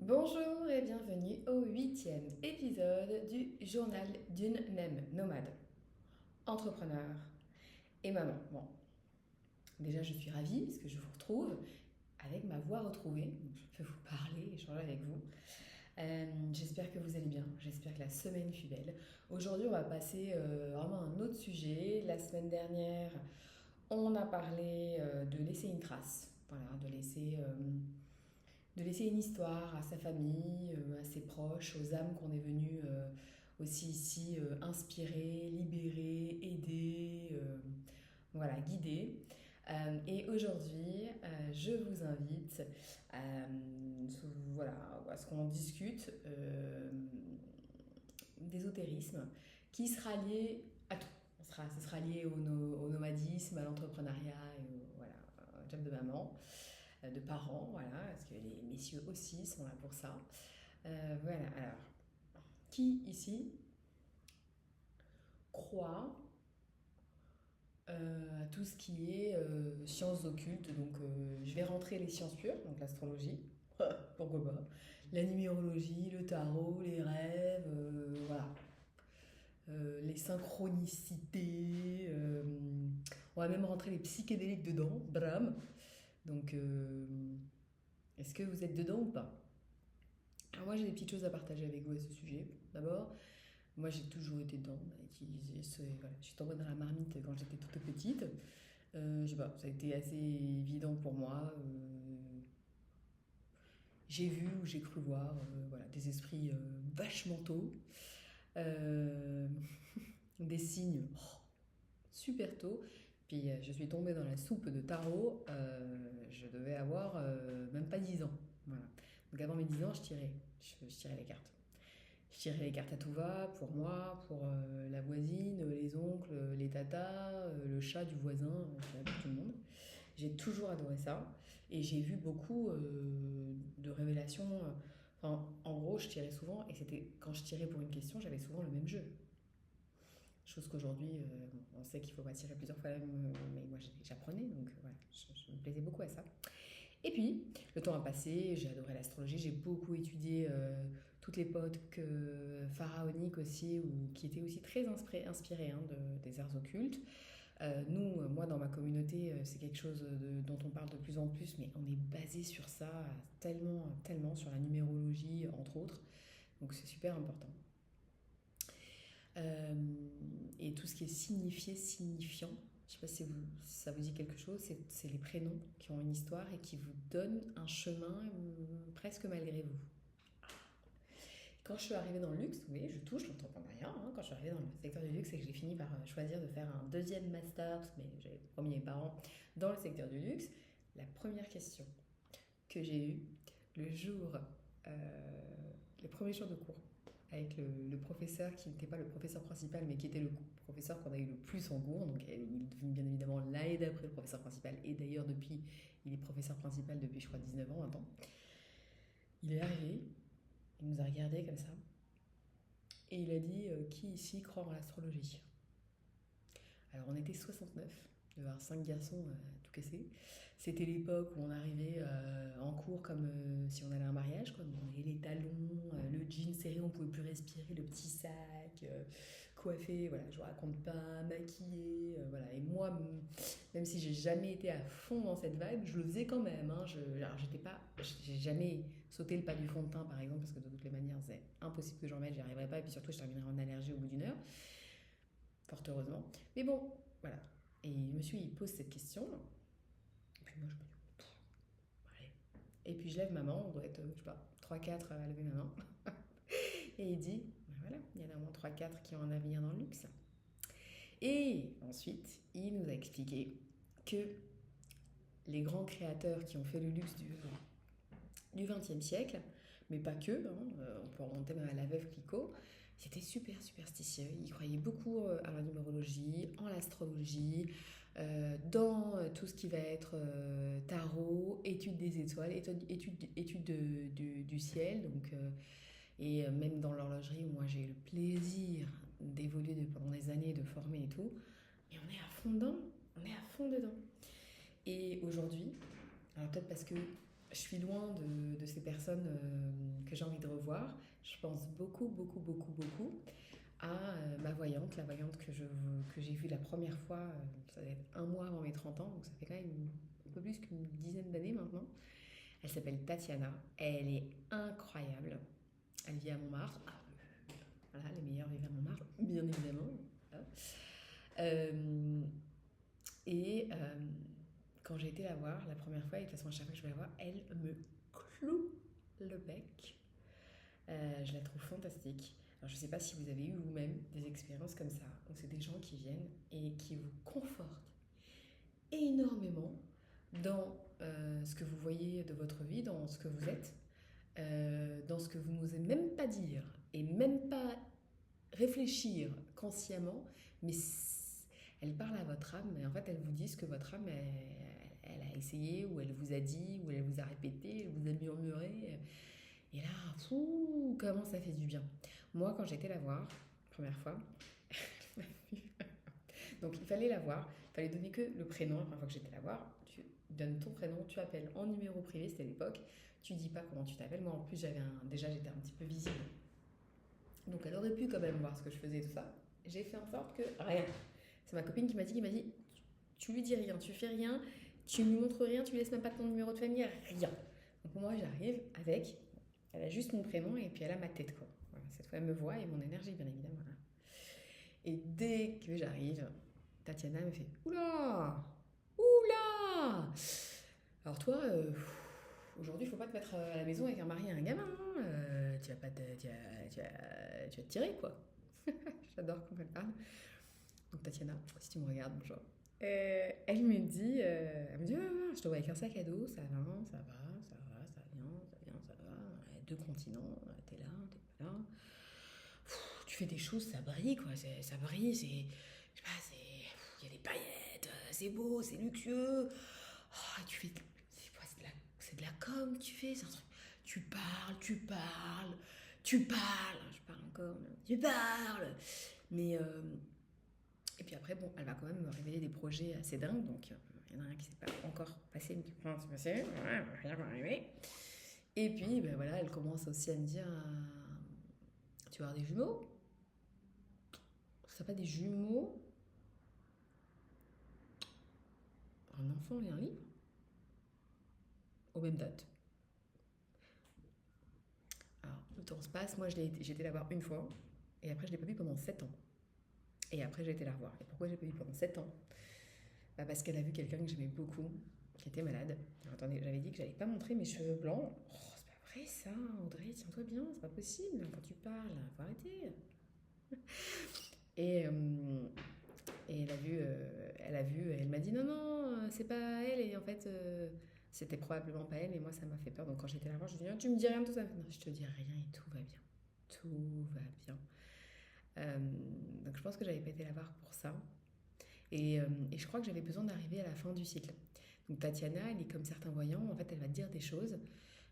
Bonjour et bienvenue au 8e épisode du journal d'une même nomade, entrepreneur et maman. Bon, déjà je suis ravie parce que je vous retrouve avec ma voix retrouvée, donc je peux vous parler, échanger avec vous. J'espère que vous allez bien, j'espère que la semaine fut belle. Aujourd'hui on va passer vraiment à un autre sujet. La semaine dernière on a parlé de laisser une trace, voilà, de laisser une histoire à sa famille, à ses proches, aux âmes qu'on est venu aussi ici inspirer, libérer, aider, voilà, guider. Et aujourd'hui, je vous invite voilà, à ce qu'on discute d'ésotérisme qui sera lié à tout. Ce sera lié au nomadisme, à l'entrepreneuriat et voilà, au job de maman, de parents, voilà, parce que les messieurs aussi sont là pour ça. Voilà, alors, qui ici croit à tout ce qui est sciences occultes? Donc, je vais rentrer les sciences pures, donc l'astrologie, pourquoi pas, la numérologie, le tarot, les rêves, voilà, les synchronicités. On va même rentrer les psychédéliques dedans, bram. Donc, est-ce que vous êtes dedans ou pas? Alors moi j'ai des petites choses à partager avec vous à ce sujet. D'abord, moi j'ai toujours été dedans, voilà, je suis tombée dans la marmite quand j'étais toute petite. Je sais pas, ça a été assez évident pour moi. J'ai vu ou j'ai cru voir voilà, des esprits vachement tôt, euh, des signes super tôt. Puis je suis tombée dans la soupe de tarot, je devais avoir même pas 10 ans. Voilà. Donc avant mes 10 ans, je tirais les cartes. Je tirais les cartes à tout va, pour moi, pour la voisine, les oncles, les tatas, le chat du voisin, pour tout le monde. J'ai toujours adoré ça et j'ai vu beaucoup de révélations. Enfin, en gros, je tirais souvent et c'était quand je tirais pour une question, j'avais souvent le même jeu. Chose qu'aujourd'hui, on sait qu'il faut pas tirer plusieurs fois la même, mais moi j'apprenais donc voilà, je me plaisais beaucoup à ça. Et puis, le temps a passé, j'ai adoré l'astrologie, j'ai beaucoup étudié toute l'époque pharaonique aussi, qui était aussi très inspirée hein, des arts occultes. Moi dans ma communauté, c'est quelque chose dont on parle de plus en plus, mais on est basé sur ça tellement, tellement, sur la numérologie entre autres, donc c'est super important. Euh, et tout ce qui est signifié, signifiant, je ne sais pas si ça vous dit quelque chose, c'est les prénoms qui ont une histoire et qui vous donnent un chemin presque malgré vous. Quand je suis arrivée dans le luxe, oui, je touche l'entrepreneuriat. Hein, quand je suis arrivée dans le secteur du luxe, c'est que j'ai fini par choisir de faire un deuxième master, parce que j'avais promis mes parents, dans le secteur du luxe. La première question que j'ai eue le jour, euh, les premiers jours de cours, avec le professeur qui n'était pas le professeur principal, mais qui était le professeur qu'on a eu le plus en cours. Donc, il est devenu bien évidemment l'année d'après le professeur principal. Et d'ailleurs, depuis, il est professeur principal depuis, je crois, 19 ans maintenant. Il est arrivé, il nous a regardé comme ça, et il a dit qui ici croit en l'astrologie? Alors, on était 69. Il y avait 5 garçons tout cassés. C'était l'époque où on arrivait en cours comme si on allait à un mariage, quoi. On avait les talons, le jean serré, on pouvait plus respirer, le petit sac, coiffé, voilà, je vous raconte pas, maquillé, voilà. Et moi, même si j'ai jamais été à fond dans cette vibe, je le faisais quand même. Hein. Alors, j'ai jamais sauté le pas du fond de teint, par exemple, parce que de toutes les manières, c'est impossible que j'en mette, j'y arriverai pas. Et puis surtout, je terminerai en allergie au bout d'une heure, fort heureusement. Mais bon, voilà. Et monsieur, il pose cette question. Et puis moi, je me dis, ouais. Et puis je lève ma main, on doit être, je sais pas, 3-4 à lever ma main. Et il dit, ben voilà, il y en a au moins 3-4 qui ont un avenir dans le luxe. Et ensuite, il nous a expliqué que les grands créateurs qui ont fait le luxe du XXe siècle, mais pas que, hein, on peut remonter même à la veuve Clicquot, c'était super superstitieux. Ils croyaient beaucoup à la numérologie, en l'astrologie, dans tout ce qui va être tarot, étude des étoiles, étude du ciel. Donc, et même dans l'horlogerie, où moi j'ai eu le plaisir d'évoluer pendant des années, de former et tout. Et on est à fond dedans, on est à fond dedans. Et aujourd'hui, alors peut-être parce que je suis loin de ces personnes que j'ai envie de revoir, je pense beaucoup, beaucoup, beaucoup, beaucoup à ma voyante, la voyante que j'ai vue la première fois, ça doit être un mois avant mes 30 ans, donc ça fait quand même un peu plus qu'une dizaine d'années maintenant. Elle s'appelle Tatiana, elle est incroyable, elle vit à Montmartre. Voilà, les meilleurs vivent à Montmartre, bien évidemment. Voilà. Euh, et quand j'ai été la voir la première fois, et de toute façon à chaque fois que je vais la voir, elle me cloue le bec. Je la trouve fantastique. Alors je ne sais pas si vous avez eu vous-même des expériences comme ça, où c'est des gens qui viennent et qui vous confortent énormément dans ce que vous voyez de votre vie, dans ce que vous êtes, dans ce que vous n'osez même pas dire et même pas réfléchir consciemment, mais elle parle à votre âme et en fait elle vous dit ce que votre âme elle a essayé ou elle vous a dit ou elle vous a répété, elle vous a murmuré. Et là, fou, comment ça fait du bien. Moi, quand j'étais la voir, première fois, donc il fallait la voir, il fallait donner que le prénom. La première fois que j'étais la voir, tu donnes ton prénom, tu appelles en numéro privé, c'était l'époque, tu dis pas comment tu t'appelles. Moi en plus, déjà j'étais un petit peu visible. Donc elle aurait pu quand même voir ce que je faisais, tout ça. J'ai fait en sorte que rien. C'est ma copine qui m'a dit, tu lui dis rien, tu fais rien, tu lui montres rien, tu lui laisses même pas ton numéro de famille, rien. Donc moi j'arrive avec, elle a juste mon prénom et puis elle a ma tête quoi. Voilà, cette fois elle me voit et mon énergie bien évidemment. Voilà. Et dès que j'arrive, Tatiana me fait oula, oula. Alors toi, aujourd'hui il faut pas te mettre à la maison avec un mari et un gamin. Hein. Tu vas pas tu vas te tirer quoi. J'adore quand elle parle. Donc Tatiana, si tu me regardes, bonjour. Elle me dit, je te vois avec un sac à dos, ça va, ça va, ça va, ça vient, ça vient, ça va. 2 continents, t'es là, t'es pas là. Tu fais des choses, ça brille quoi, ça brille, c'est, je sais pas, il y a des paillettes, c'est beau, c'est luxueux. Oh, tu fais, c'est de la com que tu fais, c'est un truc. Tu parles, je parle encore, tu parles. Mais et puis après, bon, elle va quand même me révéler des projets assez dingues. Donc, il y en a un qui s'est pas encore passé, mais qui va se passer. Rien va arriver. Et puis, ben voilà, elle commence aussi à me dire tu vas avoir des jumeaux? Ça pas des jumeaux? Un enfant et un livre? Aux mêmes dates. Alors, le temps se passe. Moi, j'ai été la voir une fois. Et après, je l'ai pas vue pendant 7 ans. Et après, j'ai été la revoir. Et pourquoi j'ai pas vue pendant 7 ans? Bah parce qu'elle a vu quelqu'un que j'aimais beaucoup, qui était malade. Alors, attendez, j'avais dit que j'allais pas montrer mes cheveux blancs. Oh, c'est pas vrai ça, Audrey, tiens-toi bien, c'est pas possible quand tu parles, faut arrêter. Et, et elle m'a dit non, non, c'est pas elle. Et en fait, c'était probablement pas elle. Et moi, ça m'a fait peur. Donc quand j'étais là, je lui ai dit, tu me dis rien de tout ça. Non, je te dis rien et tout va bien. Tout va bien. Donc je pense que j'avais pas été la voir pour ça. Et je crois que j'avais besoin d'arriver à la fin du cycle. Donc Tatiana, elle est comme certains voyants, en fait, elle va te dire des choses,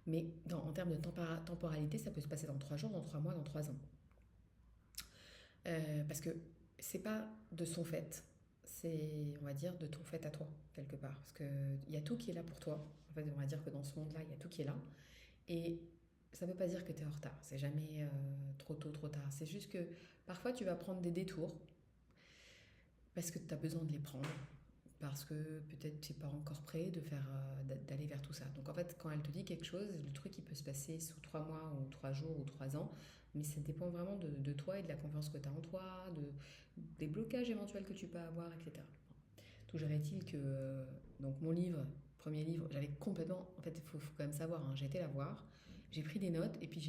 mais en termes de temporalité, ça peut se passer dans 3 jours, dans 3 mois, dans 3 ans. Parce que c'est pas de son fait, c'est, on va dire, de ton fait à toi, quelque part. Parce qu'il y a tout qui est là pour toi. En fait, on va dire que dans ce monde-là, il y a tout qui est là. Et ça ne veut pas dire que tu es en retard. C'est jamais trop tôt, trop tard. C'est juste que parfois, tu vas prendre des détours parce que tu as besoin de les prendre. Parce que peut-être tu n'es pas encore prêt d'aller vers tout ça. Donc en fait, quand elle te dit quelque chose, le truc il peut se passer sous 3 mois ou 3 jours ou 3 ans, mais ça dépend vraiment de toi et de la confiance que tu as en toi, des blocages éventuels que tu peux avoir, etc. Toujours est-il que donc mon livre, premier livre, j'avais complètement, en fait il faut quand même savoir, hein, j'ai été la voir, j'ai pris des notes et puis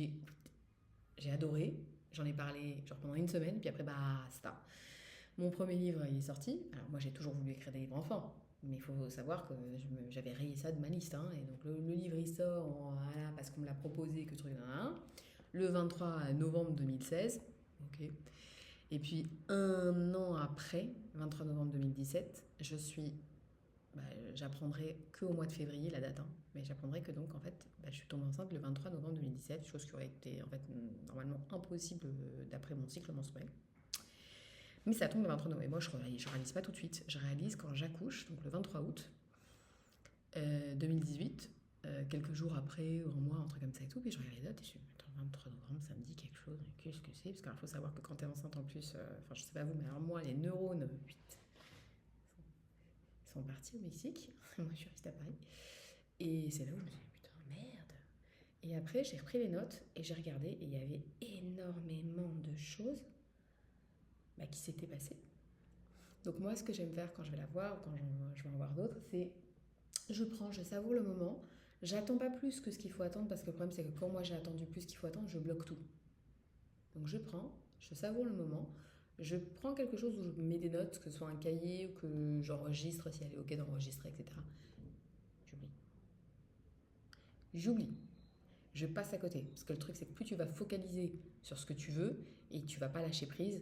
j'ai adoré, j'en ai parlé genre pendant une semaine, puis après basta. Mon premier livre, il est sorti. Alors moi, j'ai toujours voulu écrire des livres enfants. Mais il faut savoir que j'avais rayé ça de ma liste. Hein, et donc le livre, il sort voilà, parce qu'on me l'a proposé, que truc. Le 23 novembre 2016. Ok. Et puis un an après, 23 novembre 2017, j'apprendrai qu'au mois de février la date. Hein, mais j'apprendrai que donc en fait, je suis tombée enceinte le 23 novembre 2017, chose qui aurait été en fait normalement impossible d'après mon cycle menstruel. Mais ça tombe le 23 novembre. Et moi, je réalise pas tout de suite. Je réalise quand j'accouche, donc le 23 août 2018. quelques jours après, ou un mois, un truc comme ça et tout. Puis je regarde les dates et je me dis, attends, 23 novembre, ça me dit quelque chose. Mais qu'est-ce que c'est? Parce qu'il faut savoir que quand t'es enceinte en plus, enfin, je sais pas vous, mais alors moi, les neurones, ils sont partis au Mexique. Moi, je suis restée à Paris. Et c'est là où je me suis dit, putain, merde. Et après, j'ai repris les notes et j'ai regardé et il y avait énormément de choses qui s'étaient passées. Donc moi, ce que j'aime faire quand je vais la voir ou quand je vais en voir d'autres, c'est je savoure le moment. J'attends pas plus que ce qu'il faut attendre parce que le problème, c'est que quand moi j'ai attendu plus qu'il faut attendre, je bloque tout. Donc je savoure le moment, je prends quelque chose où je mets des notes, que ce soit un cahier ou que j'enregistre si elle est ok d'enregistrer, etc. J'oublie. J'oublie. Je passe à côté. Parce que le truc, c'est que plus tu vas focaliser sur ce que tu veux et tu vas pas lâcher prise.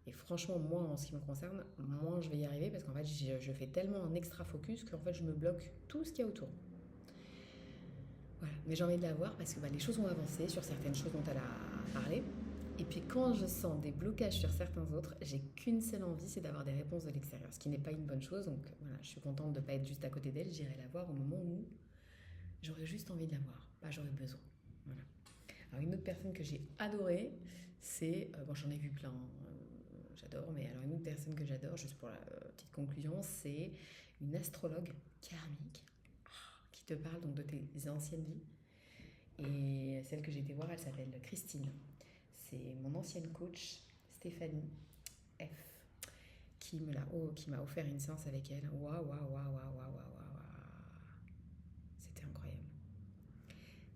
Et franchement, moi, en ce qui me concerne, moins je vais y arriver parce qu'en fait, je fais tellement un extra focus qu'en fait, je me bloque tout ce qu'il y a autour. Voilà. Mais j'ai envie de la voir parce que les choses ont avancé sur certaines choses dont elle a parlé. Et puis quand je sens des blocages sur certains autres, j'ai qu'une seule envie, c'est d'avoir des réponses de l'extérieur. Ce qui n'est pas une bonne chose. Donc voilà, je suis contente de ne pas être juste à côté d'elle. J'irai la voir au moment où j'aurais juste envie de la voir. Pas j'aurais besoin. Voilà. Alors une autre personne que j'ai adorée, c'est... bon, j'en ai vu plein, j'adore, mais alors une autre personne que j'adore, juste pour la petite conclusion, c'est une astrologue karmique qui te parle donc de tes anciennes vies. Et celle que j'ai été voir, elle s'appelle Christine. C'est mon ancienne coach, Stéphanie F, qui m'a offert une séance avec elle. Waouh, waouh, waouh, waouh, waouh, waouh. C'était incroyable.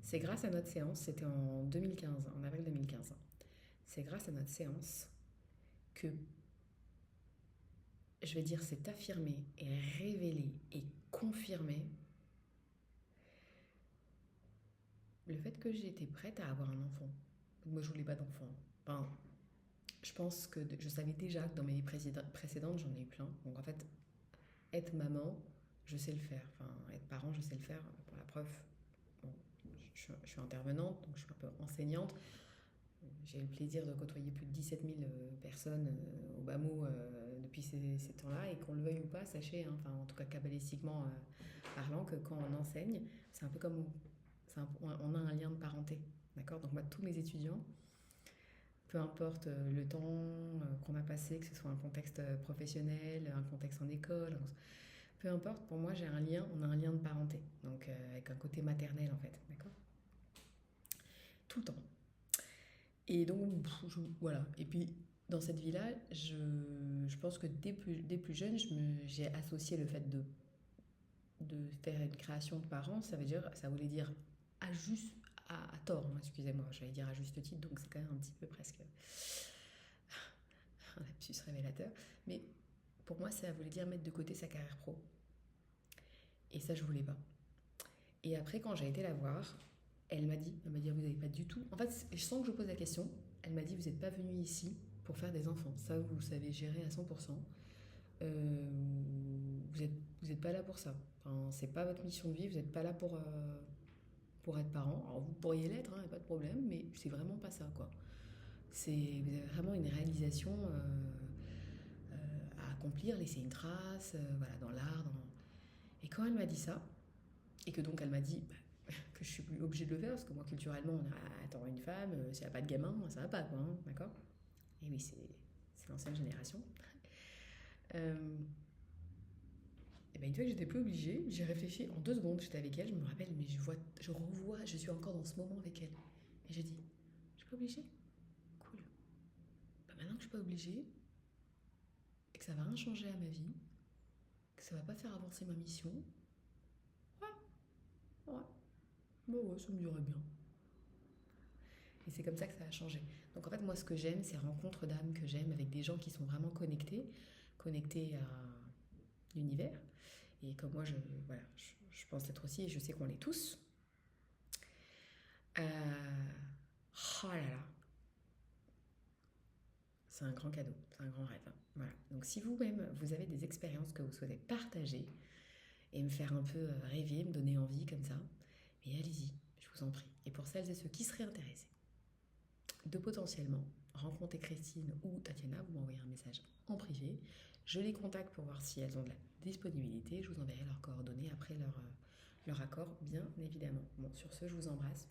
C'est grâce à notre séance, c'était en 2015, en avril 2015. C'est grâce à notre séance que, je vais dire, c'est affirmé et révélé et confirmé le fait que j'étais prête à avoir un enfant. Moi, je voulais pas d'enfant. Enfin, je pense que je savais déjà que dans mes vies précédentes, j'en ai eu plein. Donc en fait, être maman, je sais le faire. Enfin, être parent, je sais le faire. Pour la preuve, bon, je suis intervenante, donc je suis un peu enseignante. J'ai eu le plaisir de côtoyer plus de 17 000 personnes au bas mot depuis ces temps-là. Et qu'on le veuille ou pas, sachez, hein, enfin, en tout cas cabalistiquement parlant, que quand on enseigne, c'est un peu comme on a un lien de parenté. D'accord? Donc moi, tous mes étudiants, peu importe le temps qu'on a passé, que ce soit un contexte professionnel, un contexte en école, peu importe, pour moi, on a un lien de parenté, donc avec un côté maternel en fait, d'accord? Tout le temps. Et donc, voilà. Et puis, dans cette vie-là, je pense que dès plus jeune, j'ai associé le fait de faire une création de parents, ça voulait dire à tort, hein, excusez-moi, j'allais dire à juste titre, donc c'est quand même un petit peu presque un lapsus révélateur, mais pour moi ça voulait dire mettre de côté sa carrière pro, et ça je voulais pas. Et après quand j'ai été la voir, elle m'a dit vous n'avez pas du tout, en fait je sens que je pose la question, elle m'a dit vous n'êtes pas venu ici pour faire des enfants, ça vous savez gérer à 100%, vous êtes pas là pour ça, enfin, c'est pas votre mission de vie, vous n'êtes pas là pour être parent. Alors vous pourriez l'être, hein, pas de problème, mais c'est vraiment pas ça, quoi. Vous avez vraiment une réalisation à accomplir, laisser une trace, voilà, dans l'art. Et quand elle m'a dit ça, et que donc elle m'a dit que je suis plus obligée de le faire, parce que moi culturellement, attends, une femme, si elle n'a pas de gamin, ça va pas, quoi, hein, d'accord? Et oui, c'est l'ancienne génération. Et ben une fois que j'étais plus obligée, j'ai réfléchi en 2 secondes, j'étais avec elle, je me rappelle, mais je revois, je suis encore dans ce moment avec elle. Et j'ai dit, je suis pas obligée? Cool. Maintenant que je suis pas obligée, et que ça va rien changer à ma vie, que ça va pas faire avancer ma mission, ouais, ça me dirait bien. Et c'est comme ça que ça a changé. Donc en fait, moi, ce que j'aime, c'est rencontres d'âmes que j'aime avec des gens qui sont vraiment connectés à l'univers. Et comme moi, je pense être aussi, et je sais qu'on l'est tous. Oh là là, c'est un grand cadeau, c'est un grand rêve. Voilà. Donc si vous-même, vous avez des expériences que vous souhaitez partager et me faire un peu rêver, me donner envie comme ça, mais allez-y, je vous en prie. Et pour celles et ceux qui seraient intéressés de potentiellement rencontrer Christine ou Tatiana, vous m'envoyez un message en privé. Je les contacte pour voir si elles ont de la disponibilité. Je vous enverrai leurs coordonnées après leur accord, bien évidemment. Bon, sur ce, je vous embrasse.